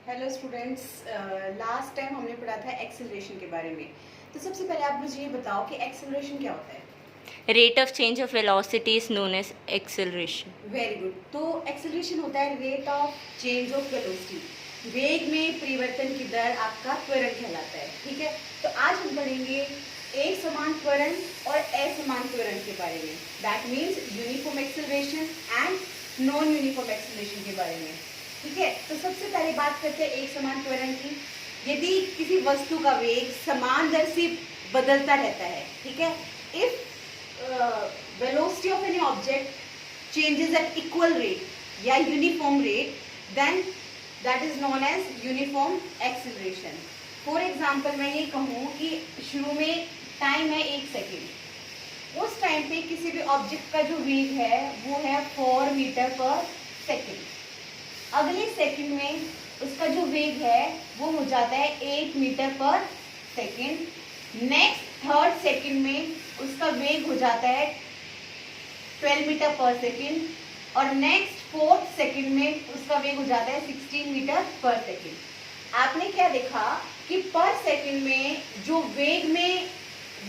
Hello students, last time हमने पढ़ा था एक्सेलरेशन के बारे में। तो सबसे पहले आप मुझे ये बताओ कि एक्सेलरेशन क्या होता है। Rate of change of velocity is known as acceleration. Very good. तो एक्सेलरेशन होता है rate of change of velocity, वेग में परिवर्तन की दर आपका त्वरण कहलाता है। ठीक है, तो आज हम पढ़ेंगे एक समान त्वरण और असमान त्वरण के बारे में। That means uniform acceleration and non uniform acceleration के बारे में। ठीक है, तो सबसे पहले बात करते हैं एक समान त्वरण की। यदि किसी वस्तु का वेग समान दर से बदलता रहता है, ठीक है, if velocity of any object changes at equal rate या uniform rate, then that is known as uniform acceleration. For example, मैं ये कहूँ कि शुरू में टाइम है 1 सेकेंड, उस टाइम पे किसी भी ऑब्जेक्ट का जो वेग है वो है 4 मीटर पर सेकेंड। अगले सेकेंड में उसका जो वेग है वो हो जाता है 8 मीटर पर सेकेंड। नेक्स्ट थर्ड सेकेंड में उसका वेग हो जाता है 12 मीटर पर सेकेंड और नेक्स्ट फोर्थ सेकेंड में उसका वेग हो जाता है 16 मीटर पर सेकेंड। आपने क्या देखा कि पर सेकेंड में जो वेग में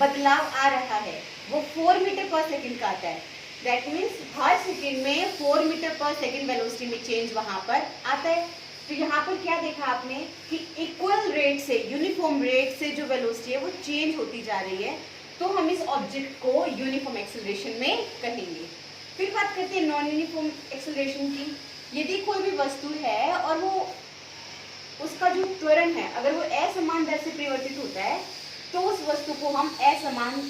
बदलाव आ रहा है वो 4 मीटर पर सेकेंड का आता है। दैट मीन्स हर सेकेंड में 4 मीटर पर सेकेंड वेलोसिटी में चेंज वहां पर आता है। तो यहाँ पर क्या देखा आपने कि इक्वल रेट से, यूनिफॉर्म रेट से जो वेलोसिटी है वो चेंज होती जा रही है, तो हम इस ऑब्जेक्ट को यूनिफॉर्म एक्सेलरेशन में कहेंगे। फिर बात करते हैं नॉन यूनिफॉर्म एक्सेलरेशन की। यदि कोई भी वस्तु है और वो उसका जो त्वरण है अगर वो असमान दर से परिवर्तित होता है तो उस वस्तु को हम असमान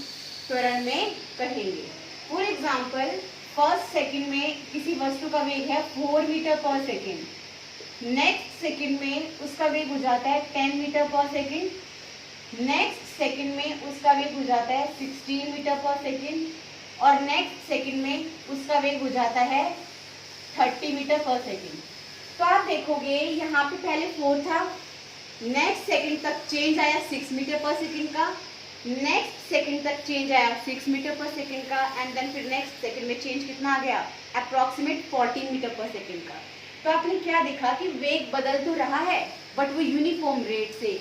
त्वरण में कहेंगे। फॉर एग्जाम्पल, फर्स्ट सेकेंड में किसी वस्तु का वेग है 4 मीटर पर सेकेंड, नेक्स्ट सेकेंड में उसका वेग हो जाता है 10 मीटर पर सेकेंड, नेक्स्ट सेकेंड में उसका वेग हो जाता है 16 मीटर पर सेकेंड और नेक्स्ट सेकेंड में उसका वेग हो जाता है 30 मीटर पर सेकेंड। तो आप देखोगे यहाँ पे पहले 4 था, नेक्स्ट सेकेंड तक चेंज आया 6 मीटर पर सेकेंड का, नेक्स्ट सेकेंड तक चेंज आया 6 मीटर पर सेकेंड का एंड देन फिर नेक्स्ट सेकेंड में चेंज कितना आ गया, अप्रॉक्सीमेट 14 मीटर पर सेकेंड का। तो आपने क्या देखा कि वेग बदल तो रहा है बट वो यूनिफॉर्म रेट से,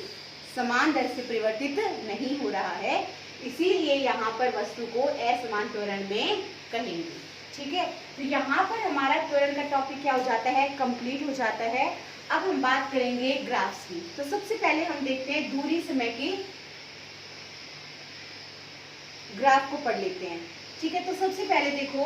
समान दर से परिवर्तित नहीं हो रहा है, इसीलिए यहाँ पर वस्तु को असमान त्वरण में कहेंगे। ठीक है, तो यहाँ पर हमारा त्वरण का टॉपिक क्या हो जाता है, कंप्लीट हो जाता है। अब हम बात करेंगे ग्राफ्स की। तो सबसे पहले हम देखते हैं दूरी समय की ग्राफ को पढ़ लेते हैं। ठीक है, तो सबसे पहले देखो,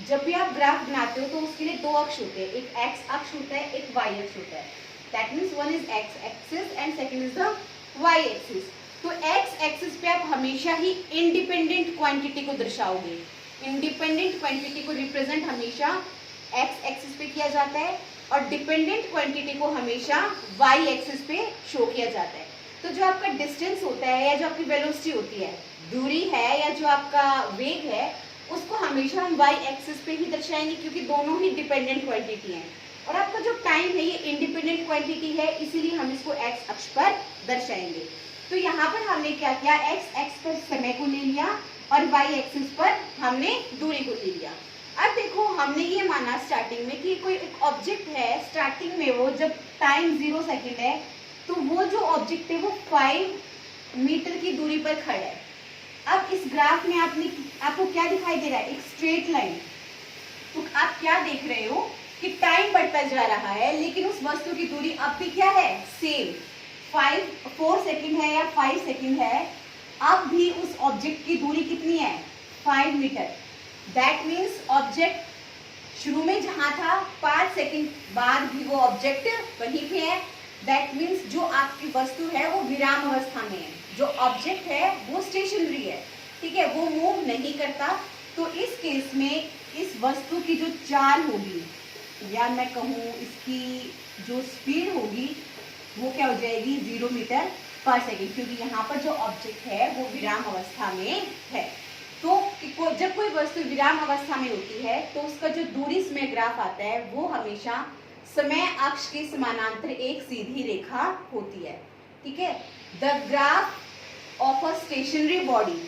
जब भी आप ग्राफ बनाते हो तो उसके लिए 2 अक्ष होते हैं, एक एक्स अक्ष होता है, एक वाई अक्ष होता है। That means one is X axis and second is the Y axis. तो एक्स एक्सिस पे आप हमेशा ही इंडिपेंडेंट क्वांटिटी को दर्शाओगे। इंडिपेंडेंट क्वांटिटी को रिप्रेजेंट हमेशा एक्स एक्सिस पे किया जाता है और डिपेंडेंट क्वांटिटी को हमेशा वाई एक्सिस पे शो किया जाता है। तो जो आपका डिस्टेंस होता है या जो आपकी वेलोसिटी होती है, दूरी है या जो आपका वेग है, उसको हमेशा हम वाई एक्सिस पे ही दर्शाएंगे क्योंकि दोनों ही डिपेंडेंट क्वांटिटी हैं। और आपका जो टाइम है ये इंडिपेंडेंट क्वांटिटी है, इसीलिए हम इसको एक्स अक्ष पर दर्शाएंगे। तो यहाँ पर हमने क्या किया, एक्स एक्स पर समय को ले लिया और वाई एक्सिस पर हमने दूरी को ले लिया। अब देखो, हमने ये माना स्टार्टिंग में कि कोई एक ऑब्जेक्ट है, स्टार्टिंग में वो जब टाइम 0 सेकेंड है तो वो जो ऑब्जेक्ट है वो 5 मीटर की दूरी पर खड़ा है। अब इस ग्राफ में आपको क्या दिखाई दे रहा है, एक स्ट्रेट लाइन। तो आप क्या देख रहे हो कि टाइम बढ़ता जा रहा है लेकिन उस वस्तु की दूरी अब भी क्या है, सेम 4 सेकेंड है या 5 सेकेंड है, अब भी उस ऑब्जेक्ट की दूरी कितनी है, 5 मीटर। दैट मीन्स ऑब्जेक्ट शुरू में जहां था 5 सेकेंड बाद भी वो ऑब्जेक्ट वहीं पे है। दैट मीन्स जो आपकी वस्तु है वो विराम अवस्था में है, जो ऑब्जेक्ट है वो स्टेशनरी है। ठीक है, वो मूव नहीं करता। तो इस केस में इस वस्तु की जो चाल होगी या मैं कहूँ इसकी जो स्पीड होगी वो क्या हो जाएगी, 0 मीटर पर सेकेंड, क्योंकि यहाँ पर जो ऑब्जेक्ट है वो विराम अवस्था में है। तो जब कोई वस्तु विराम अवस्था में होती है तो उसका जो दूरी समय ग्राफ आता है वो हमेशा समय अक्ष के समानांतर एक सीधी रेखा होती है। ठीक है, the graph of a stationary body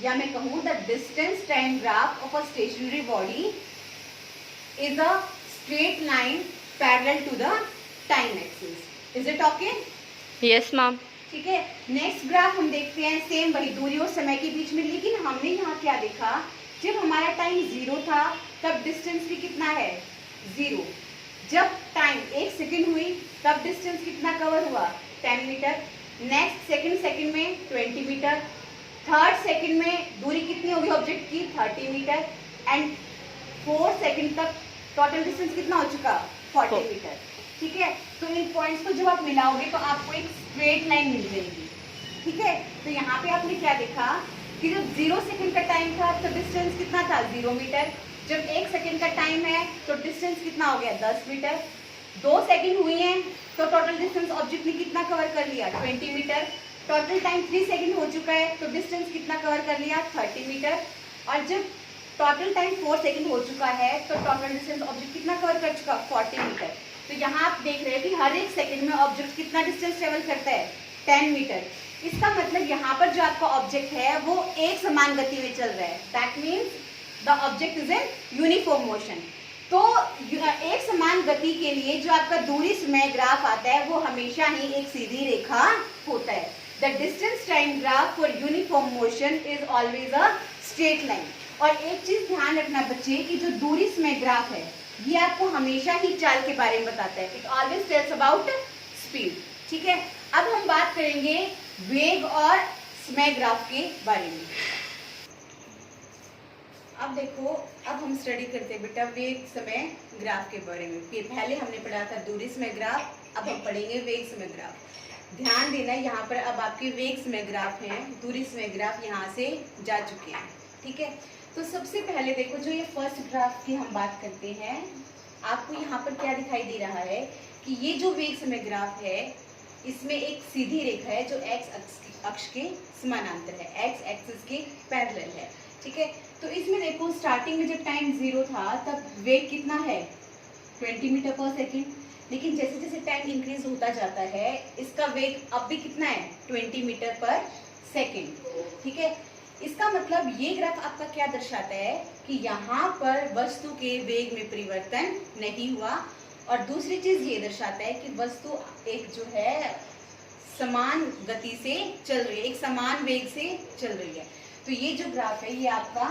या मैं कहूँ the distance time graph of a stationary body is a straight line parallel to the time axis. Is it okay? Yes ma'am. ठीक है, नेक्स्ट ग्राफ हम देखते हैं, सेम वही दूरी और समय के बीच में, लेकिन हमने यहाँ क्या देखा, जब हमारा टाइम 0 था तब डिस्टेंस भी कितना है, 0। जब टाइम 1 सेकेंड हुई तब डिस्टेंस कितना कवर हुआ, 10 मीटर। नेक्स्ट सेकेंड में 20 मीटर। थर्ड सेकेंड में दूरी कितनी होगी ऑब्जेक्ट की, 30 मीटर। एंड 4 सेकेंड तक टोटल डिस्टेंस कितना हो चुका, 40 मीटर। ठीक है, तो इन पॉइंट्स को जब आप मिलाओगे तो आपको एक स्ट्रेट लाइन मिल जाएगी। ठीक है, तो यहाँ पे आपने क्या देखा कि जब 0 सेकेंड का टाइम था तो डिस्टेंस कितना था, 0 मीटर। जब 1 सेकेंड का टाइम है तो डिस्टेंस कितना हो गया, 10 मीटर। 2 सेकेंड हुई हैं तो टोटल डिस्टेंस ऑब्जेक्ट ने कितना कवर कर लिया, 20 मीटर। टोटल टाइम 3 सेकेंड हो चुका है तो डिस्टेंस कितना कवर कर लिया, 30 मीटर। और जब टोटल टाइम 4 सेकेंड हो चुका है तो टोटल डिस्टेंस ऑब्जेक्ट कितना कवर कर चुका, 40 मीटर। तो यहाँ आप देख रहे हैं कि हर एक सेकेंड में ऑब्जेक्ट कितना डिस्टेंस ट्रेवल करता है, 10 मीटर। इसका मतलब यहाँ पर जो आपका ऑब्जेक्ट है वो एक समान गति में चल रहा है। That means the object is in uniform motion. तो एक समान गति के लिए जो आपका दूरी समय ग्राफ आता है वो हमेशा ही एक सीधी रेखा होता है। The distance time graph for uniform motion is always a straight line. और एक चीज ध्यान रखना बच्चे कि जो दूरी समय ग्राफ है ये आपको हमेशा ही चाल के बारे में बताता है। It always tells about speed. ठीक है, अब हम बात करेंगे वेग और समय ग्राफ के बारे में। अब देखो, अब हम स्टडी करते हैं बेटा वेग समय ग्राफ के बारे में। पहले हमने पढ़ा था दूरी समय ग्राफ, अब हम पढ़ेंगे वेग समय ग्राफ। ध्यान देना, यहाँ पर अब आपके वेग समय ग्राफ हैं, दूरी समय ग्राफ यहाँ से जा चुके हैं। ठीक है, तो सबसे पहले देखो जो ये फर्स्ट ग्राफ की हम बात करते हैं, आपको यहाँ पर क्या दिखाई दे रहा है कि ये जो वेग समय ग्राफ है इसमें एक सीधी रेखा है जो एक्स अक्ष के समानांतर है, एक्स एक्सिस के पैरेलल है। ठीक है, तो इसमें देखो स्टार्टिंग में जब टाइम 0 था तब वेग कितना है, 20 मीटर पर सेकेंड। लेकिन जैसे जैसे टाइम इंक्रीज होता जाता है इसका वेग अब भी कितना है, 20 मीटर पर सेकेंड। ठीक है, इसका मतलब ये ग्राफ आपका क्या दर्शाता है कि यहाँ पर वस्तु के वेग में परिवर्तन नहीं हुआ। और दूसरी चीज ये दर्शाता है कि वस्तु एक जो है समान गति से चल रही है, एक समान वेग से चल रही है। तो ये जो ग्राफ है ये आपका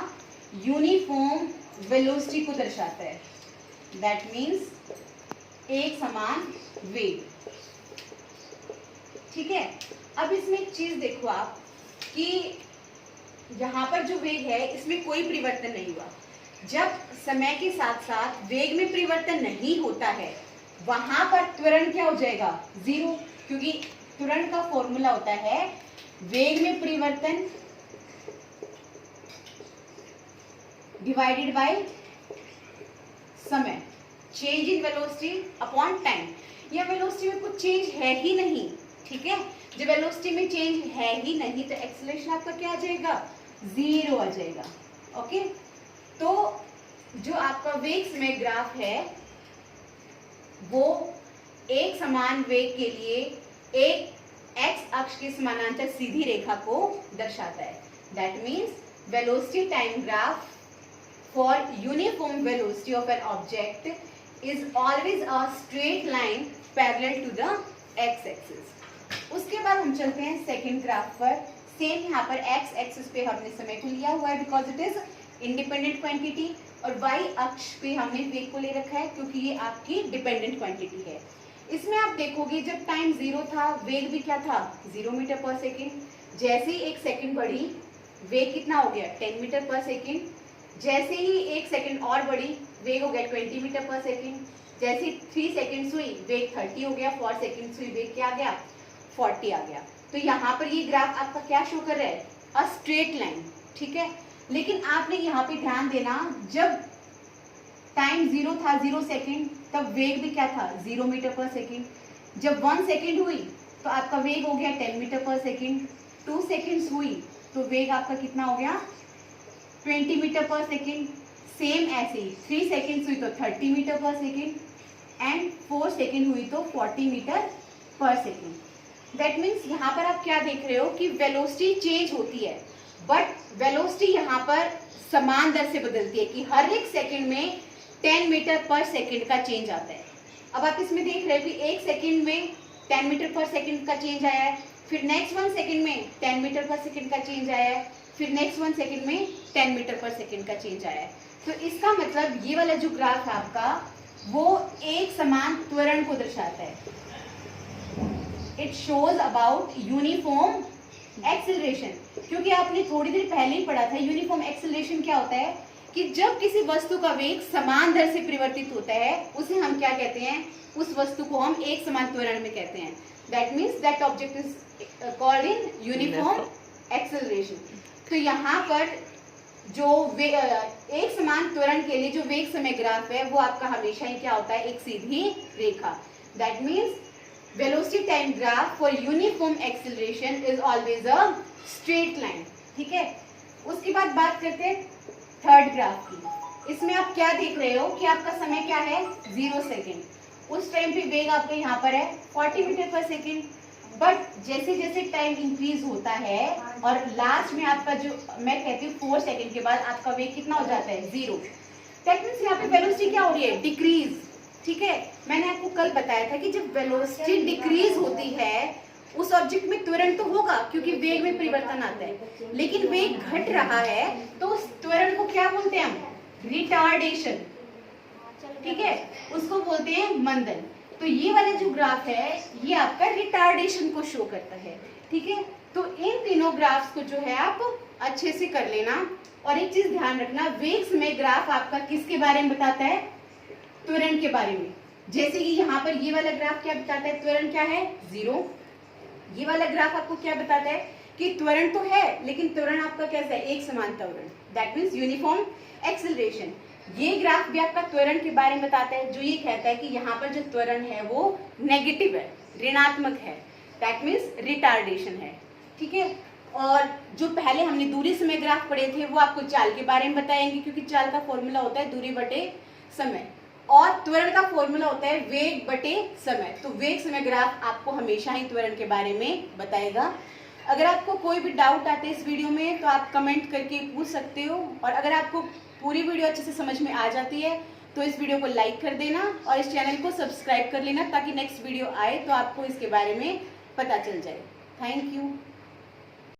यूनिफॉर्म वेलोसिटी को दर्शाता है। दैट मीन्स एक समान वेग। ठीक है, अब इसमें एक चीज देखो आप कि यहाँ पर जो वेग है इसमें कोई परिवर्तन नहीं हुआ। जब समय के साथ साथ वेग में परिवर्तन नहीं होता है वहां पर त्वरण क्या हो जाएगा, 0, क्योंकि त्वरण का फॉर्मूला होता है वेग में परिवर्तन डिवाइडेड बाय समय, change in velocity upon time. या वेलोसिटी में कुछ चेंज है ही नहीं। ठीक है, जब वेलोसिटी में चेंज है ही नहीं तो एक्सेलरेशन आपका क्या आ जाएगा, 0 आ जाएगा। ओके, तो जो आपका वेग समय ग्राफ है वो एक समान वेग के लिए एक एक्स अक्ष के समानांतर सीधी रेखा को दर्शाता है। That means velocity time graph for uniform velocity of an object is always a straight line parallel to the X axis. उसके बाद हम चलते हैं सेकेंड ग्राफ पर। सेम यहाँ पर एक्स एक्सिस पे हमने समय को लिया हुआ है because it is independent quantity, और वाई अक्ष पे हमने वेग को ले रखा है क्योंकि ये आपकी डिपेंडेंट क्वांटिटी है। इसमें आप देखोगे जब टाइम 0 था वेग भी क्या था, 0 मीटर पर सेकेंड। जैसे ही 1 सेकेंड बढ़ी वेग कितना हो गया, 10 मीटर पर सेकेंड। जैसे ही 1 सेकेंड और बढ़ी वेग हो गया 20 मीटर पर सेकेंड। जैसे 3 सेकेंड्स हुई वेग 30 हो गया, 4 सेकेंड्स हुई वेग क्या आ गया, 40 आ गया। तो यहाँ पर ये ग्राफ आपका क्या शो कर रहा है, अ स्ट्रेट लाइन। ठीक है, लेकिन आपने यहाँ पे ध्यान देना जब टाइम 0 था, 0 सेकेंड, तब वेग भी क्या था, 0 मीटर पर सेकेंड। जब 1 सेकेंड हुई तो आपका वेग हो गया 10 मीटर पर सेकेंड। 2 सेकेंड्स हुई तो वेग आपका कितना हो गया, 20 मीटर पर सेकेंड। सेम ऐसे ही 3 सेकेंड्स हुई तो 30 मीटर पर सेकेंड एंड 4 सेकेंड हुई तो 40 मीटर पर सेकेंड। दैट मीन्स यहाँ पर आप क्या देख रहे हो कि वेलोसिटी चेंज होती है बट वेलोसिटी यहाँ पर समान दर से बदलती है कि हर एक सेकंड में 10 मीटर पर सेकंड का चेंज आता है। अब आप इसमें देख रहे हो कि 1 सेकंड में 10 मीटर पर सेकंड का चेंज आया है, फिर नेक्स्ट 1 सेकंड में 10 मीटर पर सेकंड का चेंज आया है, फिर नेक्स्ट 1 सेकंड में 10 मीटर पर सेकंड का चेंज आया है। तो इसका मतलब ये वाला जो ग्राफ है आपका वो एक समान त्वरण को दर्शाता है। It shows about uniform acceleration, क्योंकि आपने थोड़ी देर पहले ही पढ़ा था यूनिफॉर्म एक्सेलरेशन क्या होता है कि जब किसी वस्तु का वेग समान दर से परिवर्तित होता है उसे हम क्या कहते हैं, उस वस्तु को हम एक समान त्वरण में कहते हैं। That means that object is called in uniform acceleration. तो यहाँ पर जो एक समान त्वरण के लिए जो वेग समय ग्राफ है वो आपका हमेशा ही क्या होता है, एक सीधी रेखा। That means velocity time graph for uniform acceleration is always a straight line. ठीक है, उसके बाद बात करते हैं थर्ड ग्राफ की। इसमें आप क्या देख रहे हो कि आपका समय क्या है 0 सेकेंड। उस टाइम पे वेग आपका यहाँ पर है 40 मीटर पर सेकेंड, बट जैसे जैसे टाइम इंक्रीज होता है और लास्ट में आपका जो मैं कहती हूँ 4 सेकेंड के बाद आपका वेग कितना हो जाता है 0। दैट मीन्स यहाँ पे वेलोसिटी क्या हो रही है, डिक्रीज। ठीक है, मैंने आपको कल बताया था कि जब वेलोसिटी डिक्रीज होती है उस ऑब्जेक्ट में त्वरण तो होगा क्योंकि वेग में परिवर्तन आता है, लेकिन वेग घट रहा है तो उस त्वरण को क्या बोलते हैं हम, रिटार्डेशन। ठीक है, उसको बोलते हैं मंदन। तो ये वाला जो ग्राफ है ये आपका रिटार्डेशन को शो करता है। ठीक है, तो इन तीनों ग्राफ्स को जो है आप अच्छे से कर लेना। और एक चीज ध्यान रखना, वेग समय ग्राफ आपका किसके बारे में बताता है, त्वरण के बारे में। जैसे कि यहाँ पर ये वाला ग्राफ क्या बताता है, त्वरण क्या है 0। ये वाला ग्राफ आपको क्या बताता है कि त्वरण तो है लेकिन त्वरण आपका कैसा है, एक समान त्वरण। That means uniform acceleration. ये ग्राफ भी आपका त्वरण के बारे में बताता है, जो ये कहता है कि यहाँ पर जो त्वरण है वो नेगेटिव है, ऋणात्मक है। दैट मीन्स रिटार्डेशन है। ठीक है, और जो पहले हमने दूरी समय ग्राफ पढ़े थे वो आपको चाल के बारे में बताएंगे, क्योंकि चाल का फॉर्मूला होता है दूरी बटे समय और त्वरण का फॉर्मूला होता है वेग बटे समय। तो वेग समय ग्राफ आपको हमेशा ही त्वरण के बारे में बताएगा। अगर आपको कोई भी डाउट आता है इस वीडियो में तो आप कमेंट करके पूछ सकते हो, और अगर आपको पूरी वीडियो अच्छे से समझ में आ जाती है तो इस वीडियो को लाइक कर देना और इस चैनल को सब्सक्राइब कर लेना ताकि नेक्स्ट वीडियो आए तो आपको इसके बारे में पता चल जाए। Thank you.